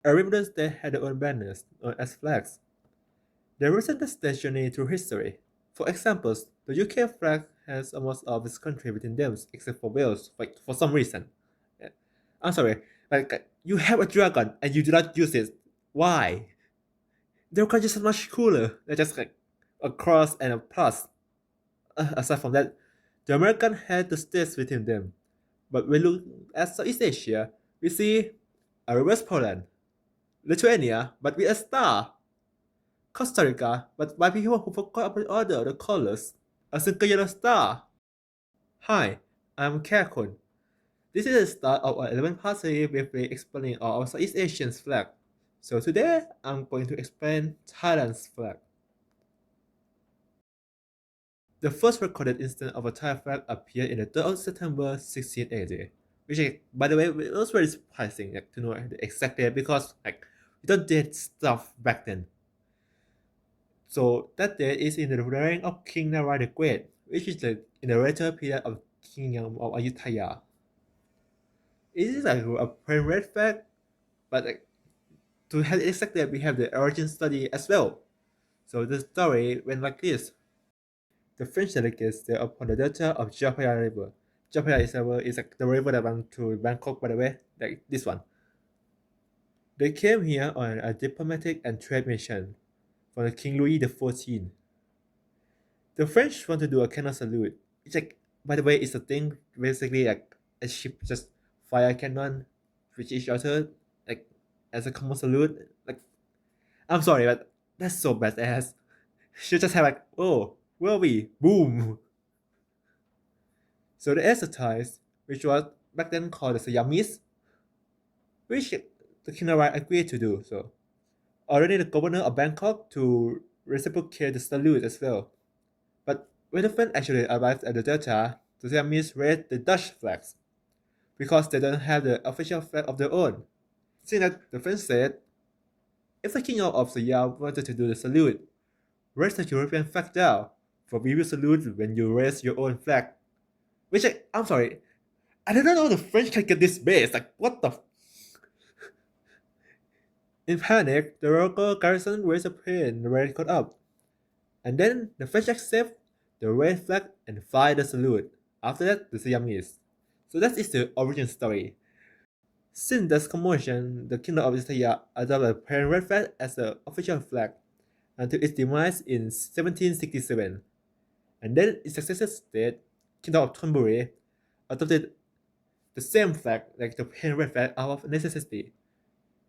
Every state had their own banners, known as flags. They represent the state's journey through history. For example, the UK flag has almost all of its country within them, except for Wales, like for some reason. Yeah. I'm sorry, like you have a dragon and you do not use it. Why? Their country is much cooler. They're just like a cross and a plus. Aside from that, the American had the states within them. But when we look at Southeast Asia, we see a reverse Poland, Lithuania, but with a star, Costa Rica, but by people who forgot about the order of the colors, a single yellow star. Hi, I'm Kakun. This is the start of our 11th part series briefly explaining all of Southeast Asian's flag. So today, I'm going to explain Thailand's flag. The first recorded instance of a Thai flag appeared in the 3rd of September 1680, which, by the way, it was very surprising to know the exact date because we don't date stuff back then. So that date is in the reign of King Nara the Great, which is in the later period of Kingdom of Ayutthaya. It is like a plain red flag, but to have the exact date, we have the origin study as well. So the story went like this. The French delegates sailed upon the delta of Japaya River. Japaya is like the river that runs to Bangkok, by the way, like this one. They came here on a diplomatic and trade mission from the King Louis XIV. The French want to do a cannon salute. It's like, by the way, it's a thing basically like a ship just fire cannon with each other, like as a common salute. Like, I'm sorry, but that's so badass. Should just have like, oh, where are we? Boom. So the exercise, which was back then called the Siamese, which the Kinnarai agreed to do so. Already the governor of Bangkok to reciprocate the salute as well. But when the French actually arrived at the Delta, the Siamese raised the Dutch flags because they don't have the official flag of their own. Seeing that the French said, if the king of Siam wanted to do the salute, raise the European flag down, for we will salute when you raise your own flag. Which I'm sorry, I don't know how the French can get this base. Like, what the? In panic, the local garrison raised a prayer and the red caught up. And then the French accept the red flag and fire the salute. After that, the Siamese. So that is the origin story. Since this commotion, the Kingdom of Ayutthaya adopted the parent red flag as the official flag until its demise in 1767. And then its successor state, Kingdom of Thonburi, adopted the same flag, like the parent red flag, out of necessity.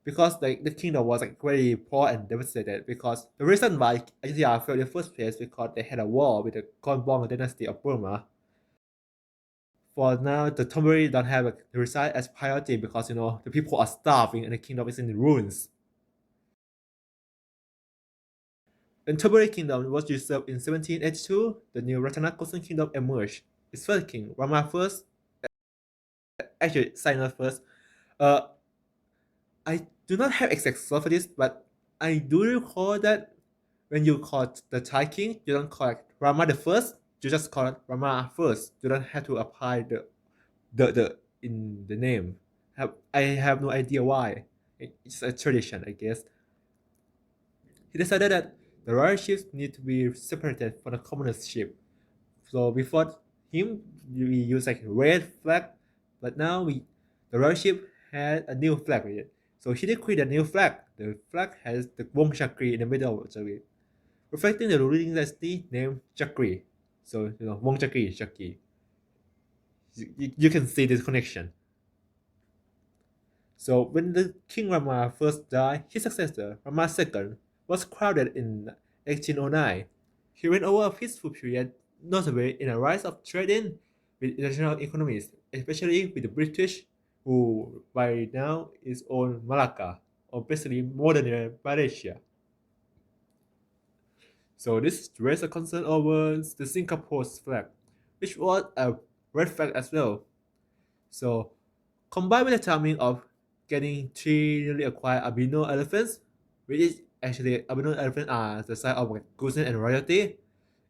Because like the kingdom was like very poor and devastated because the reason why Ayutthaya fell in the first place because they had a war with the Kongbong dynasty of Burma. For now, the Thonburi don't have the reside as priority because the people are starving and the kingdom is in ruins. When Thonburi Kingdom was usurped in 1782, the new Ratanakosin Kingdom emerged. Its first king, Rama first, actually Sino first. Uh, I do not have exact source for this, but I do recall that when you call the Thai king, you don't call it Rama the first. You just call it Rama first. You don't have to apply the in the name. I have no idea why. It's a tradition, I guess. He decided that the royal ships need to be separated from the commoners' ship. So before him, we use like red flag, but now the royal ship had a new flag with it. So he did create a new flag. The flag has the Wong Chakri in the middle of it, reflecting the ruling dynasty named Chakri. So Wong Chakri, Chakri. You can see this connection. So when the King Rama first died, his successor, Rama II, was crowned in 1809. He reigned over a peaceful period, notably in a rise of trading with international economies, especially with the British, who by now is own Malacca, or basically modern Malaysia. So this raised a concern over the Singapore's flag, which was a red flag as well. So combined with the timing of getting three newly acquired albino elephants, which is actually albino elephants are the size of goodness and royalty.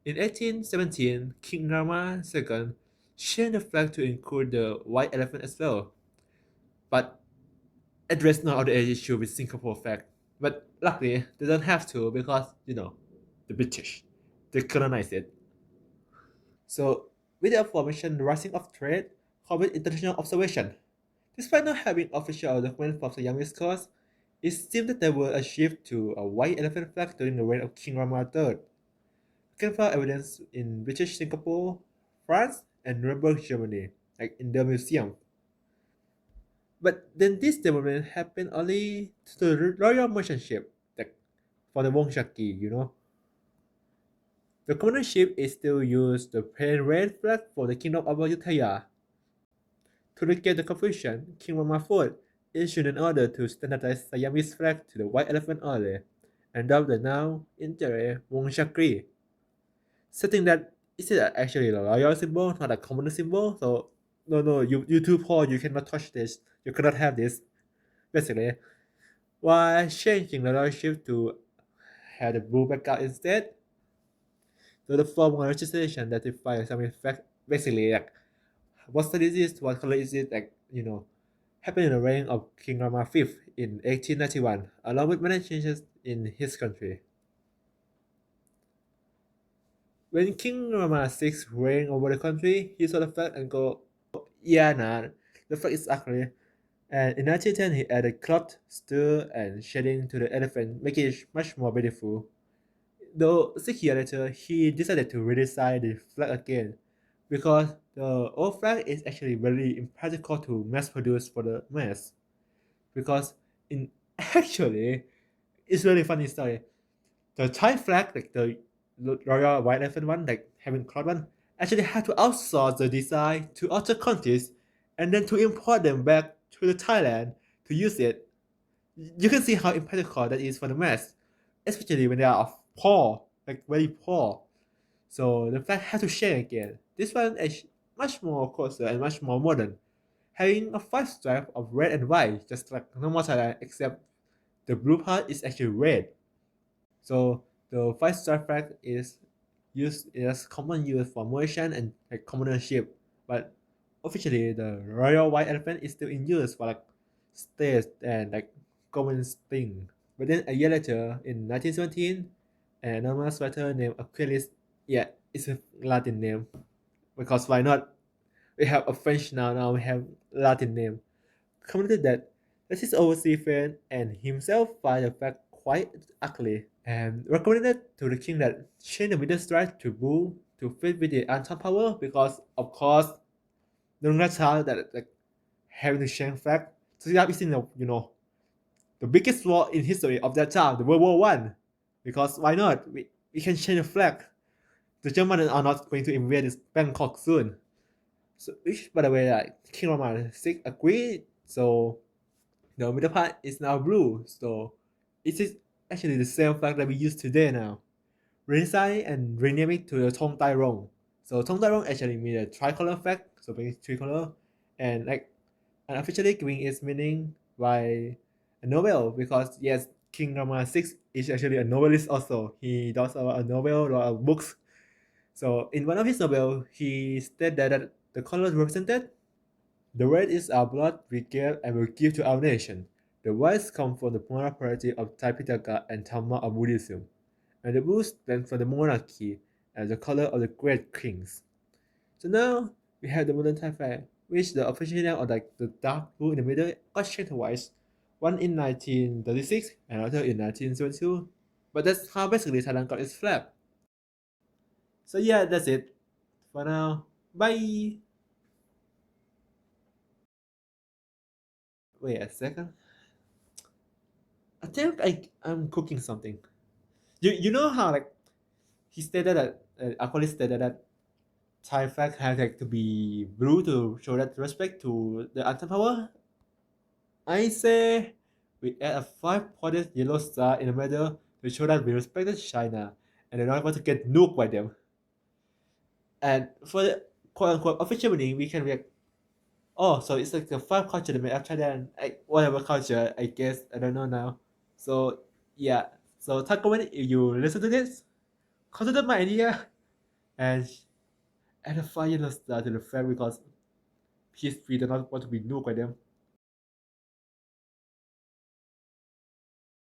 In 1817, King Rama II changed the flag to include the white elephant as well. But address none of the issue with Singapore flag. But luckily, they don't have to because, the British, they colonized it. So, with the aforementioned rising of trade, common international observation, despite not having official document from the youngest coast, it seemed that there were a shift to a white elephant flag during the reign of King Rama III. You can find evidence in British Singapore, France, and Nuremberg, Germany, like in the museum. But then this development happened only to the royal merchant ship, like for the Wongshaki. The commander ship is still used the plain red flag for the kingdom of Ayutthaya. To negate the confusion, King Rama IV issued an order to standardize Siamese flag to the white elephant only, and dubbed the now interim Wongshaki, stating that is it actually a royal symbol, not a commoner symbol. So no, you too poor, you cannot touch this, you cannot have this, basically. While changing the lordship to have the blue background instead. So the formal legislation that defines some effect basically like what's the disease, what color is it, like happened in the reign of King Rama V in 1891, along with many changes in his country. When King Rama VI reigned over the country, he saw the flag and go, yeah, nah, the flag is ugly. And in 1910, he added cloth, stir, and shading to the elephant, making it much more beautiful. Though 6 years later, he decided to redesign the flag again because the old flag is actually very impractical to mass produce for the mass. Because in actually, it's really funny story. The Thai flag, like the royal white elephant one, like having cloth one, actually had to outsource the design to other countries and then to import them back to the Thailand to use it. You can see how impractical that is for the mass, especially when they are poor, like very poor. So the flag had to change again. This one is much more coarser and much more modern, having a five stripe of red and white, just like normal Thailand, except the blue part is actually red. So the five stripe flag is used as common use for merchant and like commoner ship, but officially the royal white elephant is still in use for like states and like common thing. But then a year later, in 1917, an anonymous writer named Aquilus, yeah, it's a Latin name because why not? We have a French now we have Latin name. Commented that his overseas friend and himself find the fact quite ugly and recommended to the king that change the middle stripe to blue to fit with the Anton power because of course during that time that like having to change flag. So that is in the biggest war in history of that time, the World War I. Because why not? We can change the flag. The Germans are not going to invade this Bangkok soon. So which by the way like King Rama VI agreed. So the middle part is now blue. So it is actually the same flag that we use today now. Redesign and rename it to the Tong Tai Rong. So Tong Tai Rong actually means a tricolor flag, so being tricolor, and like unofficially giving its meaning by a novel because yes, King Rama VI is actually a novelist also. He does a novel, a lot of books. So in one of his novels, he stated that the colors represented the red is our blood we gave and will give to our nation. The whites come from the moral purity of Tripitaka and Dhamma of Buddhism, and the blue stands for the monarchy and the color of the great kings. So now we have the modern Thai flag, which the official name of like the dark blue in the middle got changed twice, one in 1936 and another in 1972. But that's how basically Thailand got its flag. So yeah, that's it for now. Bye. Wait a second. I think I'm cooking something. You know how like he stated that Aqualis stated that Thai flag has like to be blue to show that respect to the atom power. I say we add a five-pointed yellow star in the middle to show that we respected China and are not going to get nuked by them. And for the quote unquote official meaning, we can be like, oh, so it's like the five culture that made up Thailand, whatever culture, I guess, I don't know now. So yeah, so Takoman, if you listen to this, consider my idea and add a fire yellow star to the flag because we do not want to be nuked by them.